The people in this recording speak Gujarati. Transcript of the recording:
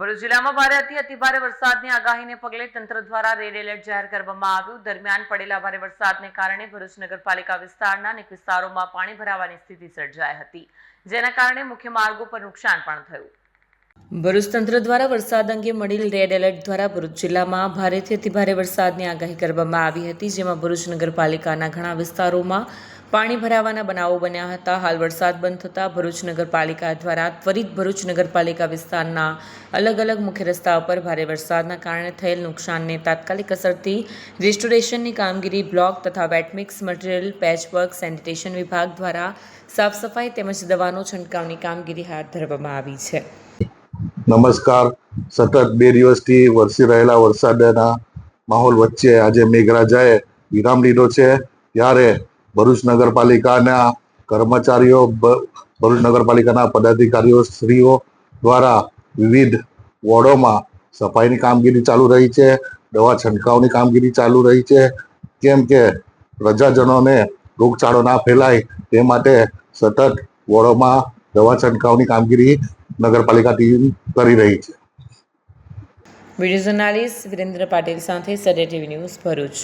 ભરૂચ જિલ્લામાં ભારેથી અતિભારે વરસાદની આગાહીને પગલે તંત્ર દ્વારા રેડ એલર્ટ જાહેર કરવામાં આવ્યું। દરમિયાન પડેલા ભારે વરસાદને કારણે ભરૂચ નગરપાલિકા વિસ્તારના અનેક વિસ્તારોમાં પાણી ભરાવાની સ્થિતિ સર્જાઈ હતી, જેના કારણે મુખ્ય માર્ગો પર નુકસાન પણ થયું। ભરૂચ તંત્ર દ્વારા વરસાદ અંગે મળેલ રેડ એલર્ટ દ્વારા ભરૂચ જિલ્લામાં ભારેથી અતિભારે વરસાદની આગાહી કરવામાં આવી હતી, જેમાં ભરૂચ નગરપાલિકાના ઘણા વિસ્તારોમાં પાણી ભરાવાના બનાવો બન્યા હતા। હાલ વરસાદ બંધ થતાં ભરૂચ નગરપાલિકા દ્વારા ત્વરિત ભરૂચ નગરપાલિકા વિસ્તારના અલગ અલગ મુખ્ય રસ્તાઓ પર ભારે વરસાદના કારણે થયેલ નુકસાનને તાત્કાલિક અસરથી રિસ્ટોરેશનની કામગીરી બ્લોક તથા wet mix material patchwork sanitation વિભાગ દ્વારા સાફ સફાઈ તેમજ દવાનો છંટકાવની કામગીરી હાથ ધરવામાં આવી છે। નમસ્કાર। સતત 2 દિવસથી વરસી રહેલા વરસાદના માહોલ વચ્ચે આજે મેઘરાજાએ વિરામ લીધો છે, ત્યારે ભરૂચ નગરપાલિકાના કર્મચારીઓ, ભરૂચ નગરપાલિકાના પદાધિકારીઓ શ્રીઓ દ્વારા વિવિધ વોર્ડોમાં સફાઈની કામગીરી ચાલુ રહી છે, દવા છંટકાવની કામગીરી ચાલુ રહી છે, કેમ કે પ્રજાજનોને રોગચાળો ના ફેલાય તે માટે સતત વોર્ડોમાં દવા છંટકાવની કામગીરી નગરપાલિકા ટીમ કરી રહી છે। વિડીયો જર્નાલિસ્ટ વિરેન્દ્ર પાટીલ સાથે સડે ટીવી ન્યૂઝ ભરૂચ।